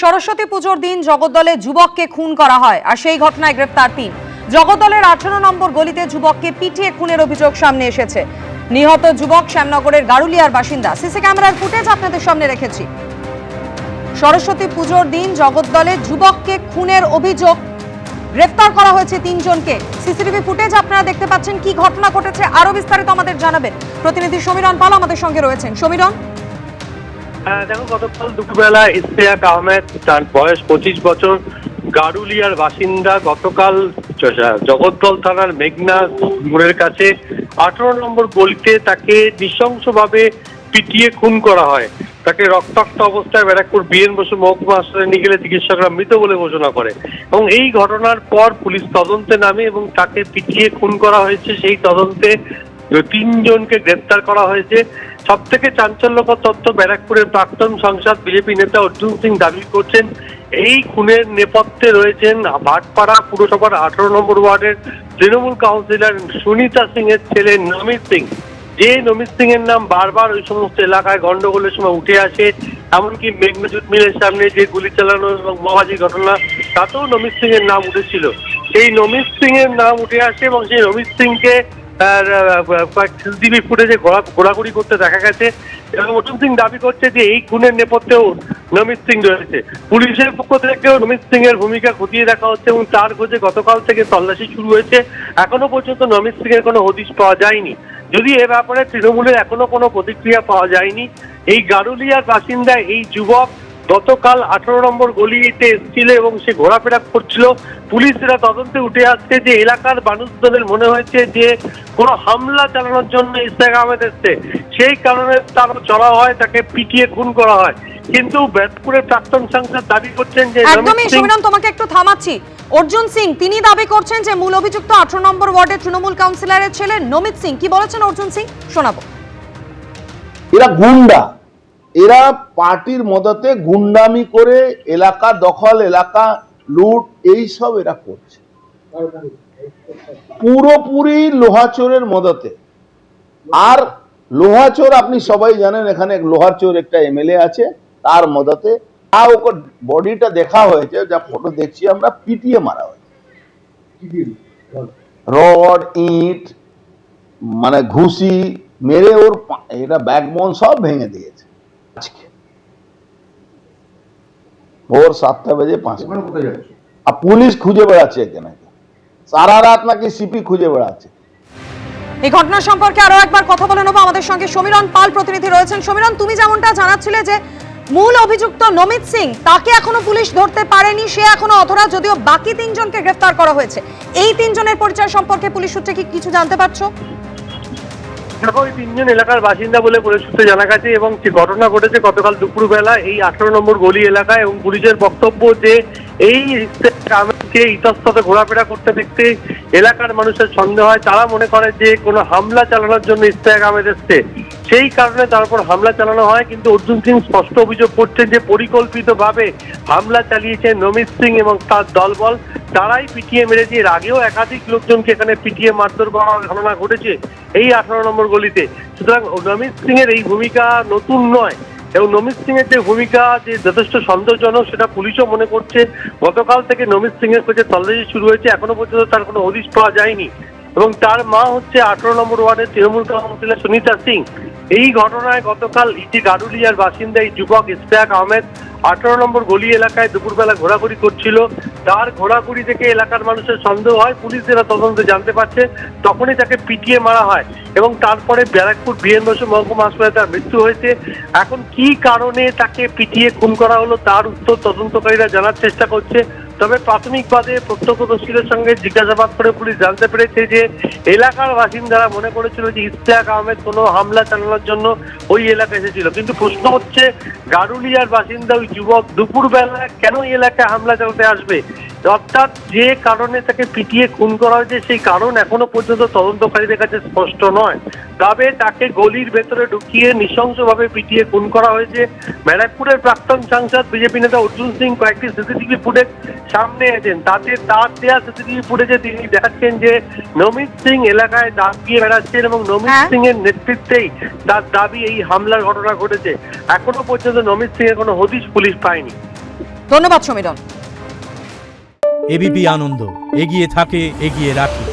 সরস্বতী পুজোর দিন জগদ্দলে যুবককে খুন করা হয় আর সেই ঘটনায় গ্রেফতার ৩। জগদ্দলের ১৮ নম্বর গলিতে যুবককে পিটিয়ে খুনের অভিযোগ সামনে এসেছে। নিহত যুবক শ্যামনগরের গারুলিয়ার বাসিন্দা। সিসি ক্যামেরার ফুটেজ আপনাদের সামনে রেখেছি। সরস্বতী পুজোর দিন জগদ্দলে যুবককে খুনের অভিযোগ, গ্রেফতার করা হয়েছে ৩ জনকে। সিসিটিভি ফুটেজ আপনারা দেখতে পাচ্ছেন। কি ঘটনা ঘটেছে আরো বিস্তারিত আমাদের জানাবেন প্রতিনিধি সমীরণ পাল আমাদের সঙ্গে রয়েছেন। সমীরণ, দেখো, গতকাল দুপুরবেলা ইশতিয়াক আহমেদ, তার বয়স 25 বছর, গারুলিয়ার বাসিন্দা। গতকাল জগদ্দল থানার মেঘনা মোড়ের কাছে 18 নম্বর গলিতে তাকে নৃশংসভাবে পিটিয়ে খুন করা হয়। তাকে রক্তাক্ত অবস্থায় ব্যারাকপুর বিএন বসু মহকুমা হাসপাতালে নিয়ে গেলে চিকিৎসকরা মৃত বলে ঘোষণা করে এবং এই ঘটনার পর পুলিশ তদন্তে নামে এবং তাকে পিটিয়ে খুন করা হয়েছে। সেই তদন্তে ৩ জনকে গ্রেপ্তার করা হয়েছে। সব থেকে চাঞ্চল্যকর তথ্য, ব্যারাকপুরের প্রাক্তন সাংসদ বিজেপি নেতা অর্জুন সিং দাবি করছেন এই খুনের নেপথ্যে রয়েছেন ভাটপাড়া পুরসভার 18 নম্বর ওয়ার্ডের তৃণমূল কাউন্সিলর সুনিতা সিং এর ছেলে নমিত সিং। যে নমিত সিং এর নাম বারবার ওই সমস্ত এলাকায় গন্ডগোলের সময় উঠে আসে, এমনকি মেঘনা জুট মিলের সামনে যে গুলি চালানো এবং বোমাবাজির ঘটনা, তাতেও নমিত সিং এর নাম উঠেছিল। সেই নমিত সিং এর নাম উঠে আসে এবং সেই নমিত সিংকে সিসিটিভি ফুটেজে ঘোরাঘুরি করতে দেখা গেছে এবং অর্জুন সিং দাবি করছে যে এই খুনের নেপথ্যেও নমিত সিং রয়েছে। পুলিশের পক্ষ থেকেও নমিত সিং এর ভূমিকা খতিয়ে দেখা হচ্ছে এবং তার খোঁজে গতকাল থেকে তল্লাশি শুরু হয়েছে। এখনো পর্যন্ত নমিত সিং এর কোনো হদিশ পাওয়া যায়নি। যদি এ ব্যাপারে তৃণমূলের এখনো কোনো প্রতিক্রিয়া পাওয়া যায়নি। এই গারুলিয়ার বাসিন্দা এই যুবক গতকাল 18 নম্বর গলিতে এসেছিল এবং সে ঘোরাফেরা করছিল। পুলিশরা তদন্তে উঠে আসছে যে এলাকার মানুষজনের মনে হয়েছে যে কোনো হামলা চালানোর জন্য ইশতিয়াক আহমেদ এসছে, সেই কারণে তার চলা হয়, তাকে পিটিয়ে খুন করা হয়। কিন্তু ব্যারাকপুরের প্রাক্তন সাংসদ দাবি করছেন যে একদমই সমীরণ, তোমাকে একটু থামাচ্ছি। অর্জুন সিং তিনি দাবি করছেন যে মূল অভিযুক্ত 18 নম্বর ওয়ার্ডের তৃণমূল কাউন্সিলরের ছেলে নমিত সিং। কি বলেছেন অর্জুন সিং, শোনাবো। এরা গুন্ডা, এরা পার্টির মদতে গুন্ডামি করে এলাকা দখল, এলাকা লুট, এইসব এরা করছে পুরোপুরি লোহাচোরের মদতে। আর লোহাচোর আপনি সবাই জানেন, এখানে লোহাচোর একটা এমএলএ আছে, তার মদতে ওকে বডিটা দেখা হয়েছে, যা ফটো দেখছি আমরা, পিটিয়ে মারা হয়েছে। রড, ইট, মানে ঘুষি মেরে ওর এটা ব্যাকবোন সব ভেঙে দিয়েছে। আজকে ভোর 7টা বেজে 5 মিনিট আর পুলিশ খুঁজে বেড়াচ্ছে এখানে, সারা রাত নাকি সিপি খুঁজে বেড়াচ্ছে। এই ঘটনা সম্পর্কে আরো একবার কথা বলে নেবো। আমাদের সঙ্গে সমীরণ পাল প্রতিনিধি রয়েছেন। সমীরণ, তুমি যেমনটা জানাচ্ছিলে যে মূল অভিযুক্ত নমিত সিং, তাকে এখনো পুলিশ ধরতে পারেনি, সে এখনো অধরা, যদিও বাকি 3 জনকে গ্রেফতার করা হয়েছে। এই 3 জনের পরিচয় সম্পর্কে পুলিশ সূত্রে কি কিছু জানতে পারছো? দেখো, এই 3 জন এলাকার বাসিন্দা বলে পুলিশ সূত্রে জানা গেছে এবং যে ঘটনা ঘটেছে গতকাল দুপুরবেলা এই 18 নম্বর গলি এলাকায়। এবং পুলিশের বক্তব্য যে এই গ্রামকে ইতস্তত ঘোরাফেরা করতে দেখতে এলাকার মানুষের সন্দেহ হয়। তারা মনে করে যে কোনো হামলা চালানোর জন্য ইশতিয়াক আহমেদ এসছে, সেই কারণে তার উপর হামলা চালানো হয়। কিন্তু অর্জুন সিং স্পষ্ট অভিযোগ করছেন যে পরিকল্পিতভাবে হামলা চালিয়েছে নমিত সিং এবং তার দলবল। তারাই পিটিয়ে মেরেছে। এর আগেও একাধিক লোকজনকে এখানে পিটিয়ে মারধর করার ঘটনা ঘটেছে এই 18 নম্বর গলিতে। সুতরাং নমিত সিং এর এই ভূমিকা নতুন নয় এবং নমিত সিং এর যে ভূমিকা যে যথেষ্ট সন্দেহজনক, সেটা পুলিশও মনে করছে। গতকাল থেকে নমিত সিং এর খোঁজে তল্লাশি শুরু হয়েছে, এখনো পর্যন্ত তার কোনো হদিশ পাওয়া যায়নি এবং তার মা হচ্ছে 18 নম্বর ওয়ার্ডের তৃণমূল কাউন্সিলর সুনিতা সিং। এই ঘটনায় গতকাল ইটি গারুলিয়ার বাসিন্দা এই যুবক ইশতিয়াক আহমেদ 18 নম্বর গলি এলাকায় দুপুরবেলা ঘোরাঘুরি করছিল। তার ঘোরাঘুরি থেকে এলাকার মানুষের সন্দেহ হয়, পুলিশেরা তদন্তে জানতে পারছে, তখনই তাকে পিটিয়ে মারা হয় এবং তারপরে ব্যারাকপুর বিএন বসু মহকুমা হাসপাতালে তার মৃত্যু হয়েছে। এখন কি কারণে তাকে পিটিয়ে খুন করা হলো তার উত্তর তদন্তকারীরা জানার চেষ্টা করছে। তবে প্রাথমিকভাবে প্রত্যক্ষদর্শীদের সঙ্গে জিজ্ঞাসাবাদ করে পুলিশ জানতে পেরেছে যে এলাকার বাসিন্দারা মনে করেছিল যে ইশতিয়াক আহমেদ কোনো হামলা চালানোর জন্য ওই এলাকায় এসেছিল। কিন্তু প্রশ্ন হচ্ছে, গারুলিয়ার বাসিন্দা ওই যুবক দুপুরবেলা কেন এই এলাকায় হামলা চালাতে আসবে? অর্থাৎ যে কারণে তাকে পিটিয়ে খুন করা হয়েছে সেই কারণ এখনো পর্যন্ত তদন্তকারীদের কাছে স্পষ্ট নয়। তবে তাকে গলির ভেতরে ঢুকিয়ে নৃশংসভাবে পিটিয়ে খুন করা হয়েছে। ব্যারাকপুরের প্রাক্তন সাংসদ বিজেপি নেতা অর্জুন সিং কয়েকটি সিসিটিভি ফুটেজ সামনে এনেছেন। তাতে তার দেওয়া সিসিটিভি ফুটেজে তিনি দেখাচ্ছেন যে নমিত সিং এলাকায় দাপিয়ে বেড়াচ্ছেন এবং নমিত সিং এর নেতৃত্বেই তার দাবি এই হামলার ঘটনা ঘটেছে। এখনো পর্যন্ত নমিত সিং এর কোনো হদিশ পুলিশ পায়নি। ধন্যবাদ সমীরণ। এবিপি আনন্দ, এগিয়ে থাকে, এগিয়ে রাখে।